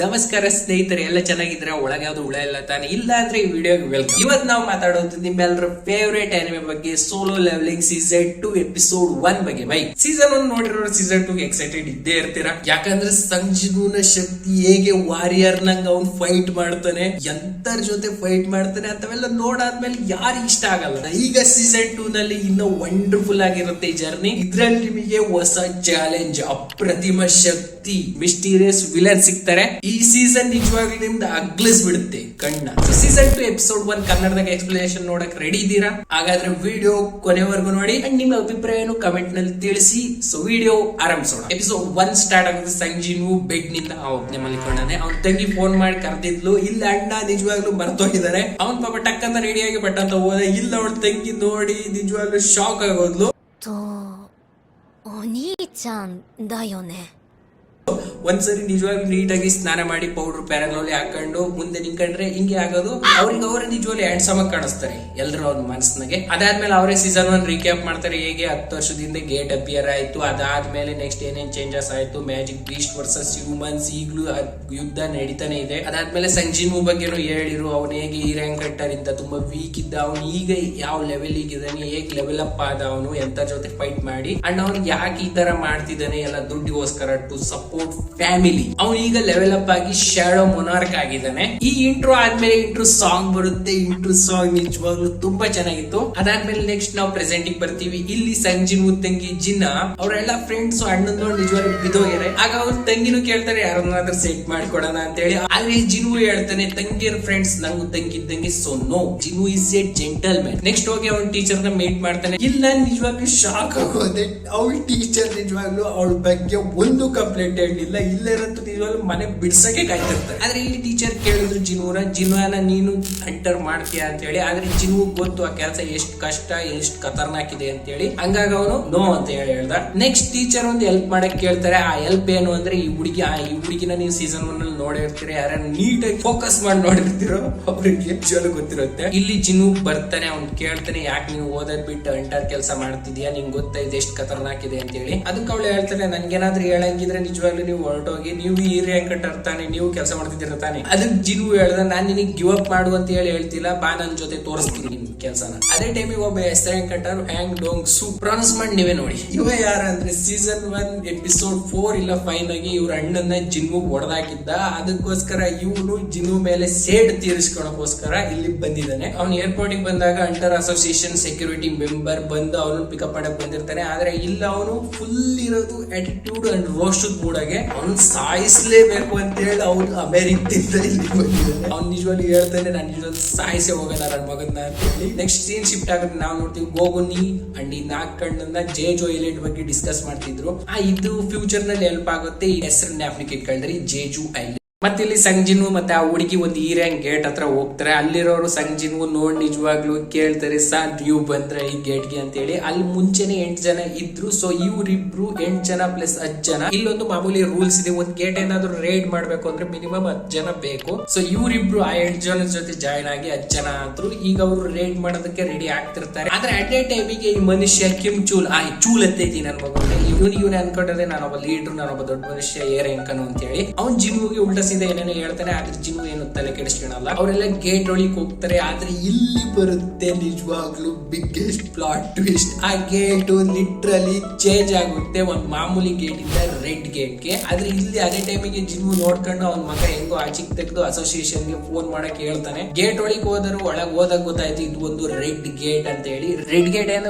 ನಮಸ್ಕಾರ ಸ್ನೇಹಿತರೆ, ಎಲ್ಲ ಚೆನ್ನಾಗಿದ್ರೆ ಒಳಗೆ ಯಾವ್ದು ಹುಳ ಇಲ್ಲ ತಾನೆ? ಇಲ್ಲ ಅಂದ್ರೆ ಈ ವಿಡಿಯೋಗೆ ವೆಲ್ಕಮ್. ಇವತ್ತು ನಾವು ಮಾತಾಡೋದು ನಿಮ್ಮೆಲ್ಲರ ಫೇವರೇಟ್ ಆನಿಮೆ ಬಗ್ಗೆ, ಸೋಲೋ ಲೆವೆಲಿಂಗ್ ಸೀಸನ್ 2 ಎಪಿಸೋಡ್ 1 ಬಗ್ಗೆ. ಬೈ ಸೀಸನ್ 1 ನೋಡಿರೋ ಸೀಸನ್ 2 ಎಕ್ಸೈಟೆಡ್ ಇದ್ದೇ ಇರ್ತೀರಾ. ಯಾಕಂದ್ರೆ ಸಂಜಿಗುನ ಶಕ್ತಿ ಹೇಗೆ ವಾರಿಯರ್ ನಂಗ ಅವ್ನು ಫೈಟ್ ಮಾಡ್ತಾನೆ, ಎಂತರ ಜೊತೆ ಫೈಟ್ ಮಾಡ್ತಾನೆ ಅಂತವೆಲ್ಲ ನೋಡಾದ್ಮೇಲೆ ಯಾರಿಗೆ ಇಷ್ಟ ಆಗಲ್ಲ. ಈಗ ಸೀಸನ್ 2 ನಲ್ಲಿ ಇನ್ನೂ ವಂಡರ್ಫುಲ್ ಆಗಿರುತ್ತೆ ಈ ಜರ್ನಿ. ಇದ್ರಲ್ಲಿ ನಿಮಗೆ ಹೊಸ ಚಾಲೆಂಜ್, ಅಪ್ರತಿಮ ಶಕ್ತಿ, ಮಿಸ್ಟೀರಿಯಸ್ ವಿಲನ್ ಸಿಗ್ತಾರೆ. ಈ ಸೀಸನ್ ನಿಜವಾಗ್ಲೂ ನಿಮ್ದು ಅಗ್ಲಿಸ್ಬಿಡುತ್ತೆ ಕಣ್ಣ. ಸೀಸನ್ 2 ಎಪಿಸೋಡ್ 1 ಕನ್ನಡದಾಗ ಎಕ್ಸ್ಪ್ಲನೇಷನ್ ನೋಡಕ್ ರೆಡಿ ಇದ್ದೀರಾ? ಹಾಗಾದ್ರೆ ವಿಡಿಯೋ ಕೊನೆವರೆಗೂ ನೋಡಿ ಅಂಡ್ ನಿಮ್ಮ ಅಭಿಪ್ರಾಯನು ಕಮೆಂಟ್ ನಲ್ಲಿ ತಿಳಿಸಿ. ಸೊ ವಿಡಿಯೋ ಆರಂಭಿಸೋಣ. ಎಪಿಸೋಡ್ 1 ಸ್ಟಾರ್ಟ್ ಆಗುತ್ತೆ. ಸಂಜೀನು ಬೆಡ್ ನಿಂದ ಒಬ್ಬನೇ ಮಲಿಕೊಂಡಾನೆ. ಅವ್ನ ತಂಗಿ ಫೋನ್ ಮಾಡಿ ಕರೆದಿದ್ಲು, ಇಲ್ಲ ಅಣ್ಣ ನಿಜವಾಗ್ಲೂ ಮರ್ತೋಗಿದ್ದಾರೆ. ಅವ್ನ್ ಪಾಪ ಟಕ್ ಅಂತ ರೆಡಿಯಾಗಿ ಬಟ್ ಅಂತ ಹೋದ. ಇಲ್ಲ ಅವಳ ತಂಗಿ ನೋಡಿ ನಿಜವಾಗ್ಲೂ ಶಾಕ್ ಆಗೋದ್ಲು. お兄ちゃんだよね。 ಒಂದ್ಸರಿ ನಿಜವಾಗ್ಲೂ ನೀಟಾಗಿ ಸ್ನಾನ ಮಾಡಿ ಪೌಡರ್ ಪ್ಯಾರಲೋಲಿ ಹಾಕೊಂಡು ಮುಂದೆ ನಿಂತ್ಕೊಂಡ್ರೆ ಹಿಂಗೆ ಆಗೋದು. ಅವ್ರಿಗೆ ಅವರೇ ನಿಜವಾಗ್ಲೂ ಹ್ಯಾಂಡ್ಸಮ್ ಆಗಿ ಕಾಣಿಸ್ತಾರೆ ಎಲ್ರು ಅವ್ರ ಮನಸ್ಸಿನಾಗೆ. ಅದಾದ್ಮೇಲೆ ಅವರೇ ಸೀಸನ್ 1 ರೀಕ್ಯಾಪ್ ಮಾಡ್ತಾರೆ. ಹೇಗೆ 10 ವರ್ಷದಿಂದ ಗೇಟ್ ಅಪಿಯರ್ ಆಯ್ತು, ಅದಾದ್ಮೇಲೆ ನೆಕ್ಸ್ಟ್ ಏನೇನ್ ಚೇಂಜಸ್ ಆಯ್ತು, ಮ್ಯಾಜಿಕ್ ಬೀಸ್ಟ್ ವರ್ಸಸ್ ಹ್ಯೂಮನ್ಸ್ ಈಗ್ಲೂ ಯುದ್ಧ ನಡೀತಾನೆ ಇದೆ. ಅದಾದ್ಮೇಲೆ ಸಂಜೀನು ಬಗ್ಗೆನೂ ಹೇಳಿರು, ಅವ್ನು ಹೇಗೆ ಈ ರ್ಯಾಂಕ್ ಕಟ್ಟರ್ ಇಂದ ತುಂಬಾ ವೀಕ್ ಇದ್ದ, ಅವ್ನು ಈಗ ಯಾವ ಲೆವೆಲ್ ಇದ್ದಾನೆ, ಹೇಗೆ ಲೆವೆಲ್ ಅಪ್ ಆದ ಅವನು ಎಂತ ಜೊತೆ ಫೈಟ್ ಮಾಡಿ, ಅಂಡ್ ಅವ್ನು ಯಾಕೆ ಈ ತರ ಮಾಡ್ತಿದ್ದಾನೆ ಎಲ್ಲ ದುಡ್ಡಿಗೋಸ್ಕರ ಟು ಸಪೋರ್ಟ್ ಫ್ಯಾಮಿಲಿ. ಅವನು ಈಗ ಲೆವೆಲ್ ಅಪ್ ಆಗಿ ಶ್ಯಾಡೋ ಮೊನಾರ್ಕ್ ಆಗಿದ್ದಾನೆ. ಈ ಇಂಟ್ರೋ ಆದ್ಮೇಲೆ ಇಂಟ್ರೋ ಸಾಂಗ್ ಬರುತ್ತೆ. ಇಂಟ್ರೋ ಸಾಂಗ್ ನಿಜವಾಗ್ಲೂ ತುಂಬಾ ಚೆನ್ನಾಗಿತ್ತು. ಅದಾದ್ಮೇಲೆ ನೆಕ್ಸ್ಟ್ ನಾವು ಪ್ರೆಸೆಂಟ್ ಗೆ ಬರ್ತೀವಿ. ಇಲ್ಲಿ ಸಂಜಿನು ತಂಗಿ ಜಿನ್ನ ಅವರೆಲ್ಲ ಫ್ರೆಂಡ್ಸ್ ಅಣ್ಣಂದು ನಿಜವಾಗ್ಲೂ ಬಿದೋಗ್ಯಾರೆ. ಆಗ ಅವ್ರ ತಂಗಿನೂ ಕೇಳ್ತಾರೆ ಯಾರನ್ನಾದ್ರೂ ಸೆಟ್ ಮಾಡ್ಕೊಡೋಣ ಅಂತ ಹೇಳಿ. ಆದ್ರೆ ಜಿನು ಹೇಳ್ತಾನೆ ತಂಗಿಯರ್ ಫ್ರೆಂಡ್ಸ್ ನಂಗೂ ತಂಗಿ ಇದ್ದಂಗೆ, so no, Jinu is a gentleman. Next ಹೋಗಿ ಅವ್ನ ಟೀಚರ್ ನ ಮೀಟ್ ಮಾಡ್ತಾನೆ. ಇಲ್ಲ ನಿಜವಾಗ್ಲೂ ಶಾಕ್ ಆಗೋದೆ, ಅವಳ ಟೀಚರ್ ನಿಜವಾಗ್ಲೂ ಅವಳ ಬಗ್ಗೆ ಒಂದು ಕಂಪ್ಲೇಂಟ್ ಹೇಳಿಲ್ಲ. ಇಲ್ಲರಂತೂ ನಿಜವಾಗ್ಲೂ ಮನೆ ಬಿಡ್ಸಕ್ಕೆ ಕಾಯ್ತಿರ್ತಾರೆ. ಆದ್ರೆ ಇಲ್ಲಿ ಟೀಚರ್ ಕೇಳಿದ್ರು ಜಿನುವನ ನೀನು ಹಂಟರ್ ಮಾಡ್ತೀಯ ಅಂತ ಹೇಳಿ. ಆದ್ರೆ ಜಿನು ಗೊತ್ತು ಆ ಕೆಲಸ ಎಷ್ಟು ಕಷ್ಟ, ಎಷ್ಟು ಖತರ್ನಾಕ್ ಇದೆ ಅಂತ ಹೇಳಿ. ಹಂಗಾಗಿ ಅವನು ನೋ ಅಂತ ಹೇಳಿ ಹೇಳ್ದ. ನೆಕ್ಸ್ಟ್ ಟೀಚರ್ ಒಂದು ಹೆಲ್ಪ್ ಮಾಡಕ್ ಕೇಳ್ತಾರೆ. ಆ ಹೆಲ್ಪ್ ಏನು ಅಂದ್ರೆ ಈ ಹುಡುಗಿನ ನೀವು ಸೀಸನ್ 1 ಅಲ್ಲಿ ನೋಡಿರ್ತೀರ, ಯಾರ ನೀಟಾಗಿ ಫೋಕಸ್ ಮಾಡಿ ನೋಡಿರ್ತೀರೋ ಅವ್ರಿಗೆ ನಿಜವಾಗ್ಲೂ ಗೊತ್ತಿರುತ್ತೆ. ಇಲ್ಲಿ ಜಿನು ಬರ್ತಾನೆ, ಅವ್ನು ಕೇಳ್ತಾನೆ ಯಾಕೆ ನೀವು ಓದೋದ್ ಬಿಟ್ಟು ಹಂಟರ್ ಕೆಲಸ ಮಾಡ್ತಿದ್ಯಾ, ನಿಂಗೆ ಗೊತ್ತಾ ಇದು ಎಷ್ಟು ಖತರ್ನಾಕ್ ಇದೆ ಅಂತ ಹೇಳಿ. ಅದಕ್ಕೆ ಅವಳು ಹೇಳ್ತಾನೆ ನನ್ಗೇನಾದ್ರೂ ಹೇಳಂಗಿದ್ರೆ ನಿಜವಾಗ್ಲೂ ನೀವು ಹೊರಟೋಗಿ, ನೀವು ಈ ರ್ಯಾಂಕ್ ಕಟ್ಟಿರ್ತಾನೆ, ನೀವು ಕೆಲಸ ಮಾಡ್ತಿದ್ದೀರ ತಾನೆ. ಅದಕ್ಕೆ ಜಿನು ಹೇಳ್ದ ನಾನ್ ನಿನಗೆ ಗಿವ್ ಅಪ್ ಮಾಡು ಅಂತ ಹೇಳಿ ಹೇಳ್ತಿಲ್ಲ, ಬಾ ನನ್ ಜೊತೆ ತೋರಿಸ್ತೀನಿ ನಿಮ್ ಕೆಲಸನ. ಅದೇ ಟೈಮಿಗೆ ಒಬ್ಬ ಎಸ್ ರ್ಯಾಂಕ್ ಕಟ್ಟರ್ ಹ್ಯಾಂಗ್ ಡೋಂಗ್ ಸು ಪ್ರೊನೌನ್ಸ್ ಮಾಡಿ ನೀವೇ ನೋಡಿ. ಇವ ಯಾರ ಅಂದ್ರೆ ಸೀಸನ್ 1 ಎಪಿಸೋಡ್ 4 ಇಲ್ಲ 5 ಆಗಿ ಇವ್ರ ಅಣ್ಣನ ಜಿನ್ನು ಹೊಡೆದಾಕಿದ್ದ. ಅದಕ್ಕೋಸ್ಕರ ಇವನು ಜಿನ್ನು ಮೇಲೆ ಸೇಡ್ ತೀರಿಸ್ಕೊಳಕೋಸ್ಕರ ಇಲ್ಲಿ ಬಂದಿದ್ದಾನೆ. ಅವ್ನು ಏರ್ಪೋರ್ಟ್ ಗೆ ಬಂದಾಗ ಅಂಟರ್ ಅಸೋಸಿಯೇಷನ್ ಸೆಕ್ಯೂರಿಟಿ ಮೆಂಬರ್ ಬಂದು ಅವನು ಪಿಕಪ್ ಮಾಡಕ್ ಬಂದಿರ್ತಾನೆ. ಆದ್ರೆ ಇಲ್ಲ ಅವನು ಫುಲ್ ಇರೋದು ಆಟಿಟ್ಯೂಡ್ ಅಂಡ್ ರೋಸ್ಟದ್ ಮೂಡಾಗೆ ಅವನು ಸಾಯಿಸ್ಲೇಬೇಕು ಅಂತ ಹೇಳಿ ಅವ್ನು ಅಮೆರಿಕದಿಂದ ಇಲ್ಲಿ ಬಂದಿದ್ದಾನೆ. ಅವ್ನು ನಿಜವಾಗ್ಲೂ ಹೇಳ್ತಾನೆ ನಾನು ನಿಜವಾಗ್ಲೂ ಸಾಯಿಸೇ ಹೋಗೋಣ ನನ್ನ ಮಗನ್ನ ಅಂತ ಹೇಳಿ. ನೆಕ್ಸ್ಟ್ ಸೀನ್ ಶಿಫ್ಟ್ ಆಗುತ್ತೆ. ನಾವು ನೋಡ್ತೀವಿ ಗೋಗುನಿ ಅಂಡ್ ಈ 4 ಕಣ್ಣನ್ನ ಜೇಜೋ ಐಲ್ಯಾಂಡ್ ಬಗ್ಗೆ ಡಿಸ್ಕಸ್ ಮಾಡ್ತಿದ್ರು. ಇದು ಫ್ಯೂಚರ್ ನಲ್ಲಿ ಹೆಲ್ಪ್ ಆಗುತ್ತೆ. ಈ ಹೆಸರನ್ನ ಜ್ಞಾಪನಕ್ಕೆ ಇಟ್ಕೊಳ್ರಿ, ಜೇಜು ಐಲ್ಯಾಂಡ್. ಮತ್ತೆ ಇಲ್ಲಿ ಸಂಜಿನು ಮತ್ತೆ ಆ ಹುಡುಗಿ ಒಂದು ಈ ರ್ಯಾಂಕ್ ಗೇಟ್ ಹತ್ರ ಹೋಗ್ತಾರೆ. ಅಲ್ಲಿರೋರು ಸಂಜಿನು ನೋಡಿ ನಿಜವಾಗ್ಲೂ ಕೇಳ್ತಾರೆ, ಸಾರ್ ನೀವು ಬಂದ್ರೆ ಈ ಗೇಟ್ ಗೆ ಅಂತ ಹೇಳಿ. ಅಲ್ಲಿ ಮುಂಚೆನೆ 8 ಜನ ಇದ್ರು. ಸೊ ಇವ್ರಿಬ್ರು 8 ಜನ ಪ್ಲಸ್ 10 ಜನ. ಇಲ್ಲೊಂದು ಮಾಮೂಲಿ ರೂಲ್ಸ್ ಇದೆ, ಒಂದ್ ಗೇಟ್ ಏನಾದ್ರು ರೈಡ್ ಮಾಡ್ಬೇಕು ಅಂದ್ರೆ ಮಿನಿಮಮ್ 10 ಜನ ಬೇಕು. ಸೊ ಇವ್ರಿಬ್ರು ಆ 8 ಜನ ಜೊತೆ ಜಾಯ್ನ್ ಆಗಿ 10 ಜನ ಆದ್ರು. ಈಗ ಅವರು ರೈಡ್ ಮಾಡೋದಕ್ಕೆ ರೆಡಿ ಆಗ್ತಿರ್ತಾರೆ. ಆದ್ರೆ ಅಟ್ ಎ ಟೈಮಿಗೆ ಈ ಮನುಷ್ಯ ಕಿಮ್ ಚೂಲ್ ಚೂಲ್ ಎತ್ತೈತಿ ನನ್ ಮಗನ ಇವನು ಅನ್ಕೊಂಡ್ರೆ ನಾನೊಬ್ಬ ಲೀಡರ್, ನಾನೊಬ್ಬ ದೊಡ್ಡ ಮನುಷ್ಯ, ಏರ್ ಎಂಕನು ಅಂತ ಹೇಳಿ. ಅವ್ನ್ ಜಿಮ್ಗೆ ಉಲ್ಟಾ ಸೀದಾ ಏನೇನೋ ಹೇಳ್ತಾನೆ. ಆದ್ರೆ ಜಿಮ್ ಏನು ತಲೆ ಕೆಡಿಸ್ಕೊಳಲ್ಲ. ಅವರೆಲ್ಲ ಗೇಟ್ ಒಳಗೆ ಹೋಗ್ತಾರೆ. ಆದ್ರೆ ಇಲ್ಲಿ ಬರುತ್ತೆ ನಿಜವಾಗ್ಲೂ ಬಿಗ್ಗೆಸ್ಟ್ ಪ್ಲಾಟ್ ಟ್ವಿಸ್ಟ್. ಆ ಗೇಟ್ ಲಿಟ್ರಲಿ ಚೇಂಜ್ ಆಗುತ್ತೆ ಒಂದ್ ಮಾಮೂಲಿ ಗೇಟ್ ಇಂದ ರೆಡ್ ಗೇಟ್ ಗೆ. ಆದ್ರೆ ಇಲ್ಲಿ ಅದೇ ಟೈಮಿಗೆ ಜಿಮ್ ನೋಡ್ಕೊಂಡು ಅವ್ನ ಮಗ ಹೆಂಗೋ ಆಚಿಕ್ ತೆಗೆದು ಅಸೋಸಿಯೇಷನ್ ಗೆ ಫೋನ್ ಮಾಡಕ್ ಹೇಳ್ತಾನೆ. ಗೇಟ್ ಒಳಗೆ ಹೋದರು, ಒಳಗೆ ಹೋದಾಗ ಗೊತ್ತಾಯ್ತು ಇದು ಒಂದು ರೆಡ್ ಗೇಟ್ ಅಂತ ಹೇಳಿ. ರೆಡ್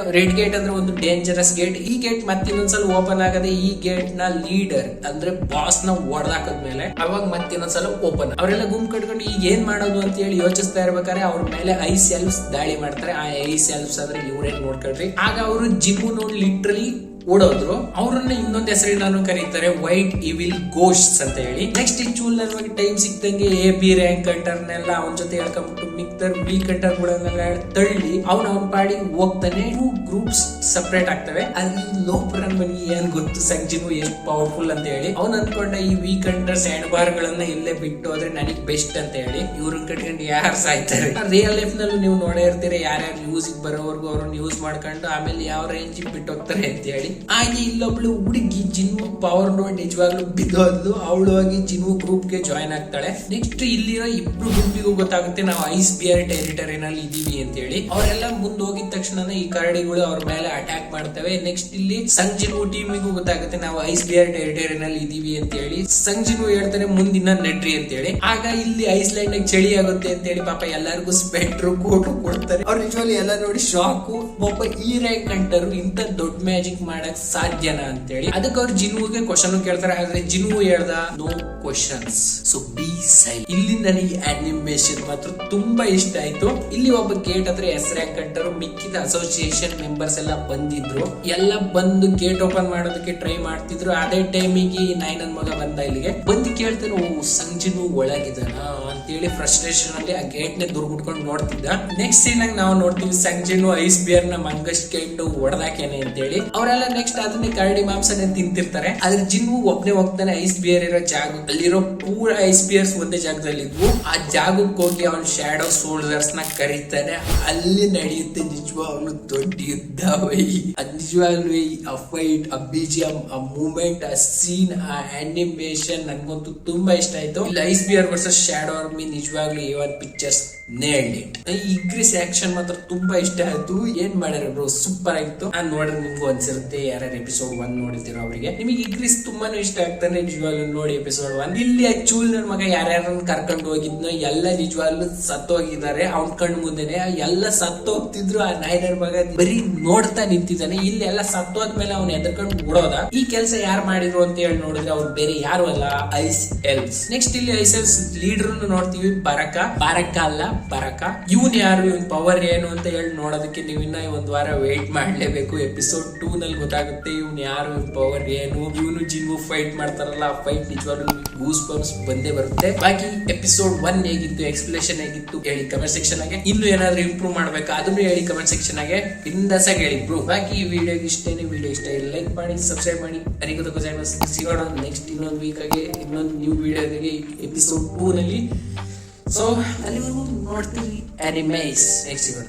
ಗೇಟ್ ಅಂದ್ರೆ ಒಂದು ಡೇಂಜರಸ್ ಗೇಟ್. ಈ ಗೇಟ್ ಮತ್ತೆ ಇನ್ನೊಂದ್ಸಲ ಓಪನ್ ಆಗದೆ. ಈ ಗೇಟ್ ನ ಲೀಡರ್ ಅಂದ್ರೆ ಬಾಸ್ ನ ಹೊಡೆದಾಕದ್ಮೇಲೆ ಅವಾಗ ಮತ್ತೆ ಇನ್ನೊಂದ್ಸಲ ಓಪನ್. ಅವರೆಲ್ಲ ಗುಂಪು ಕಟ್ಕೊಂಡು ಈಗ ಏನ್ ಮಾಡೋದು ಅಂತ ಹೇಳಿ ಯೋಚಿಸ್ತಾ ಇರ್ಬೇಕಾದ್ರೆ ಅವ್ರ ಮೇಲೆ ಐಸ್ ಎಲ್ಫ್ಸ್ ದಾಳಿ ಮಾಡ್ತಾರೆ. ಆ ಐಸ್ ಎಲ್ಫ್ಸ್ ಅಂದ್ರೆ ಇವ್ರೇನ್ ನೋಡ್ಕೊಳ್ರಿ. ಆಗ ಅವರು ಜಿಮ್ಮು ನೋಡಿ ಲಿಟ್ರಲಿ ಓಡೋದ್ರು. ಅವ್ರನ್ನ ಇನ್ನೊಂದು ಹೆಸರಿನಾನು ಕರೀತಾರೆ ವೈಟ್ ಇವಿಲ್ ಗೋಸ್ಟ್ಸ್ ಅಂತ ಹೇಳಿ. ನೆಕ್ಸ್ಟ್ ಈ ಚೂಲ್ ನಮಗೆ ಟೈಮ್ ಸಿಕ್ತಂಗೆ ಎ ಬಿ ರ್ಯಾಂಕ್ ಕಟ್ಟರ್ನೆಲ್ಲ ಅವನ ಜೊತೆ ಹೇಳ್ಕೊಂಡ್ಬಿಟ್ಟು ಮಿಕ್ತರ್ ಬಿ ಕಟ್ಟರ್ ಗಳನ್ನೆಲ್ಲ ತಳ್ಳಿ ಅವ್ನ ಪಾಡಿಗೆ ಹೋಗ್ತಾನೆ. 2 ಗ್ರೂಪ್ಸ್ ಸಪರೇಟ್ ಆಗ್ತವೆ. ಅಲ್ಲಿ ಲೋಪರನ್ ಮನಿ ಏನ್ ಗೊತ್ತು ಸಂಜಿನು ಎಷ್ಟು ಪವರ್ಫುಲ್ ಅಂತ ಹೇಳಿ. ಅವ್ನು ಅನ್ಕೊಂಡ ಈ ವೀಕೆಂಡರ್ ಸ್ಯಾಂಡ್ ಬಾರ್ ಗಳನ್ನ ಇಲ್ಲೇ ಬಿಟ್ಟು ಹೋದ್ರೆ ನನಗ್ ಬೆಸ್ಟ್ ಅಂತ ಹೇಳಿ. ಇವ್ರನ್ನ ಕಟ್ಕೊಂಡು ಯಾರು ಸಾಯ್ತಾರೆ. ರಿಯಲ್ ಲೈಫ್ ನಲ್ಲೂ ನೀವು ನೋಡೇ ಇರ್ತೀರಿ, ಯಾರ್ಯಾರು ನ್ಯೂಸ್ ಬರೋವರೆಗೂ ಅವ್ರನ್ನ ಯೂಸ್ ಮಾಡ್ಕೊಂಡು ಆಮೇಲೆ ಯಾವ ರೇಂಜ್ ಬಿಟ್ಟು ಹೋಗ್ತಾರೆ ಅಂತ ಹೇಳಿ. ಹಾಗೆ ಇಲ್ಲೊಬ್ಳು ಹುಡುಗಿ ಜಿನ್ವು ಪವರ್ ನೋಡಿ ನಿಜವಾಗ್ಲೂ ಬಿದ್ದೋದ್ಲು. ಅವಳು ಹೋಗಿ ಜಿನ್ವು ಗ್ರೂಪ್ ಗೆ ಜಾಯ್ನ್ ಆಗ್ತಾಳೆ. ನೆಕ್ಸ್ಟ್ ಇಲ್ಲಿರೋ ಇಬ್ರು ಗುಂಪಿಗೂ ಗೊತ್ತಾಗುತ್ತೆ ನಾವು ಐಸ್ ಬಿಯರ್ ಟೆರಿಟರಿನಲ್ಲಿ ಇದೀವಿ ಅಂತ ಹೇಳಿ. ಅವರೆಲ್ಲ ಮುಂದೆ ಹೋಗಿದ ತಕ್ಷಣ ಈ ಕರಡಿಗಳು ಅವ್ರ ಮೇಲೆ ಅಟ್ಯಾಕ್ ಮಾಡ್ತವೆ. ನೆಕ್ಸ್ಟ್ ಇಲ್ಲಿ ಸಂಜಿನ್ವು ಟೀಮಿಗೂ ಗೊತ್ತಾಗುತ್ತೆ ನಾವು ಐಸ್ ಬಿಯರ್ ಟೆರಿಟರಿನಲ್ಲಿ ಇದೀವಿ ಅಂತ ಹೇಳಿ. ಸಂಜಿನ್ವು ಹೇಳ್ತಾನೆ ಮುಂದಿನ ನೆಡ್ರಿ ಅಂತ ಹೇಳಿ. ಆಗ ಇಲ್ಲಿ ಐಸ್ಲ್ಯಾಂಡ್ ಚಳಿ ಆಗುತ್ತೆ ಅಂತ ಹೇಳಿ ಪಾಪ ಎಲ್ಲರಿಗೂ ಸ್ವೆಟರ್ ಕೋಟು ಕೊಡ್ತಾರೆ. ಅವ್ರು ನಿಜವಾಗ್ಲೂ ಎಲ್ಲ ನೋಡಿ ಶಾಕು. ಒಬ್ಬ ಈ ರ್ಯಾಂಕ್ ಅಂಟರು ಇಂತ ದೊಡ್ಡ ಮ್ಯಾಜಿಕ್ ಮಾಡಕ್ ಸಾಧ್ಯನಾ ಅಂತ ಹೇಳಿ. ಅದಕ್ಕೆ ಅವ್ರು ಜಿನ್ವುಗೆ ಕ್ವಶನ್ ಕೇಳ್ತಾರೆ. ಆದ್ರೆ ಜಿನ್ವು ಹೇಳ್ದ no questions, so be silent. ಇಲ್ಲಿ ನನಗೆ ಅನಿಮೇಷನ್ ಮಾತ್ರ ತುಂಬಾ ಇಷ್ಟ ಆಯ್ತು. ಇಲ್ಲಿ ಒಬ್ಬ ಗೇಟ್ ಹತ್ರ ಎಸ್ ರ್ಯಾಂಕ್ ಅಂಟರು ಮಿಕ್ಕಿದ ಅಸೋಸಿಯೇಷನ್ ಮೆಂಬರ್ಸ್ ಎಲ್ಲ ಬಂದಿದ್ರು. ಎಲ್ಲ ಬಂದು ಗೇಟ್ ಓಪನ್ ಮಾಡೋದಕ್ಕೆ ಟ್ರೈ ಮಾಡ್ತಿದ್ರು. ಅದೇ ಟೈಮಿಗೆ ನೈನನ್ ಮಗ ಬಂದ ಇಲ್ಲಿಗೆ ಬಂದು ಕೇಳ್ತಾನೆ, ಓ ಸಂಜಿನು ಒಳಗಿದಾನ ಅಂತೇಳಿ ಫ್ರಸ್ಟ್ರೇಷನ್ ಅಲ್ಲಿ ಆ ಗೇಟ್ ನೇ ದುರ್ಗುಟ್ಕೊಂಡು ನೋಡ್ತಿದ್ದ. ನೆಕ್ಸ್ಟ್ ಸೀನ್ ನಾವು ನೋಡ್ತೀವಿ ಸಂಜಿನು ಐಸ್ ಬಿಯರ್ ನ ಮಂಗಸ್ಟ್ ಕೆಂಡು ಹೊಡೆದಾಕೇನೆ ಅಂತ ಹೇಳಿ. ಅವರೆಲ್ಲ ನೆಕ್ಸ್ಟ್ ಅದನ್ನೇ ಕರಡಿ ಮಾಂಸನೇ ತಿಂತಿರ್ತಾರೆ. ಆದ್ರೆ ಜಿನ್ವು ಒಬ್ನೇ ಹೋಗ್ತಾನೆ ಐಸ್ ಬಿಯರ್ ಇರೋ ಜಾಗ. ಅಲ್ಲಿರೋ ಪೂರ ಐಸ್ ಬಿಯರ್ಸ್ ಒಂದೇ ಜಾಗದಲ್ಲಿ ಇದ್ವು. ಆ ಜಾಗಕ್ಕೆ ಹೋಗಿ ಅವನ್ ಶ್ಯಾಡೋ ಸೋಲ್ಜರ್ಸ್ ನ ಕರೀತಾನೆ. ಅಲ್ಲಿ ನಡೆಯುತ್ತೆ ನಿಜವಾಗ್ಲು ದೊಡ್ಡ ಯುದ್ಧ. ಅದ್ ನಿಜವಾಗ್ಲು ಆ ಫೈಟ್, ಆ ಬಿಜಿಎಂ, ಆ ಮೂವ್ಮೆಂಟ್, ಆ ಸೀನ್, ಆ ಅನಿಮೇಷನ್ ನನ್ಗಂತೂ ತುಂಬಾ ಇಷ್ಟ ಆಯ್ತು. ಇಲ್ಲಿ ice beer versus shadow army ನಿಜವಾಗ್ಲು ಇವನ್ ಪಿಕ್ಚರ್ಸ್ ನೇಲ್ಡ್ ಇಟ್. ಈ ಇಗ್ರಿಸ್ ಆಕ್ಷನ್ ಮಾತ್ರ ತುಂಬಾ ಇಷ್ಟ ಆಯ್ತು. ಏನ್ ಮಾಡ್ಯಾರ ಬ್ರೋ, ಸೂಪರ್ ಆಗಿತ್ತು. ನಾನ್ ನೋಡಿದ್ರೆ ನಿಮ್ಗೂ ಅನ್ಸಿರುತ್ತೆ, ಯಾರ್ಯಾರು ಎಪಿಸೋಡ್ 1 ನೋಡಿದಿರೋ ಅವರಿಗೆ ನಿಮಗೆ ಇಗ್ರಿಸ್ ತುಂಬಾನು ಇಷ್ಟ ಆಗ್ತಾನೆ. ನಿಜವಾಗ್ಲು ನೋಡಿ ಎಪಿಸೋಡ್ 1. ಇಲ್ಲಿ ಆ ಚೂಲ್ ನನ್ ಮಗ ಯಾರ್ಯಾರನ್ನ ಕರ್ಕೊಂಡು ಹೋಗಿದ್ನೋ ಎಲ್ಲ ನಿಜವಾಗ್ಲು ಸತ್ತೋಗಿದ್ದಾರೆ ಅವ್ನ ಕಣ್ಣು ಮುಂದೆನೆ. ಎಲ್ಲ ಸತ್ತೋಗ್ತಿದ್ರು. ಆ ನೈನರ್ ಮಗ ಬರೀ ನೋಡ್ತಾ ನಿಂತಿದ್ದಾನೆ. ಇಲ್ಲಿ ಎಲ್ಲ ಸತ್ತೋದ್ಮೇಲೆ ಅವ್ನ ಎದ್ರಕೊಂಡು ಬಿಡೋದ. ಈ ಕೆಲಸ ಯಾರು ಮಾಡಿದ್ರು ಅಂತ ಹೇಳಿ ನೋಡಿದ್ರೆ ಅವ್ರು ಬೇರೆ ಯಾರು ಅಲ್ಲ, ಐಸ್ ಎಲ್ಸ್. ನೆಕ್ಸ್ಟ್ ಇಲ್ಲಿ ಐಸ್ ಎಲ್ಸ್ ಲೀಡರ್ ನೋಡ್ತೀವಿ, ಬಾರಕ ಅಲ್ಲ ಬರಕ. ಇವನ್ ಯಾರು, ಇವನ್ ಪವರ್ ಏನು ಅಂತ ಹೇಳಿ ನೋಡೋದಕ್ಕೆ ನೀವು ಇನ್ನ ಒಂದ್ ವಾರ ವೇಟ್ ಮಾಡ್ಲೇಬೇಕು. ಎಪಿಸೋಡ್ 2 ನಲ್ಲಿ ಗೊತ್ತಾಗುತ್ತೆ ಇವನ್ ಯಾರು, ಇವನ್ ಪವರ್ ಏನು. ಇವನು ಜಿನ್ವು ಫೈಟ್ ಮಾಡ್ತಾರಲ್ಲ, ಆ ಫೈಟ್ ನಿಜವಾಗ್ಲೂ ಗೂಸ್ ಬಂಪ್ಸ್ ಬಂದೇ ಬರುತ್ತೆ. ಬಾಕಿ ಎಪಿಸೋಡ್ 1 ಹೇಗಿತ್ತು, ಎಕ್ಸ್ಪ್ಲೇಷನ್ ಹೇಗಿತ್ತು ಹೇಳಿ ಕಮೆಂಟ್ ಸೆಕ್ಷನ್ ಆಗಿ. ಇನ್ನು ಏನಾದ್ರು ಇಂಪ್ರೂವ್ ಮಾಡ್ಬೇಕಾ ಅದನ್ನು ಹೇಳಿ ಕಮೆಂಟ್ ಸೆಕ್ಷನ್ ಆಗಿ. ಬಿಂದಾಸಾಗಿ ಹೇಳಿ ಬ್ರೋ. ಬಾಕಿ ಈ ವಿಡಿಯೋಗೆ ಇಷ್ಟೇನೆ. ವಿಡಿಯೋ ಇಷ್ಟ ಲೈಕ್ ಮಾಡಿ, ಸಬ್ಸ್ಕ್ರೈಬ್ ಮಾಡಿ. ಸಿಗೋಣ ನೆಕ್ಸ್ಟ್ ಇನ್ನೊಂದು ವೀಕ್ ಆಗಿ ಇನ್ನೊಂದು ನ್ಯೂ ವಿಡಿಯೋದಾಗೆ ಎಪಿಸೋಡ್ 2 ನಲ್ಲಿ. ಸೊ ಅಲ್ಲಿವರೆಗೂ ನೋಡ್ತೀವಿ ಅನಿಮೇಸ್. ನೆಕ್ಸ್ಟ್ ಸಿಗೋಣ.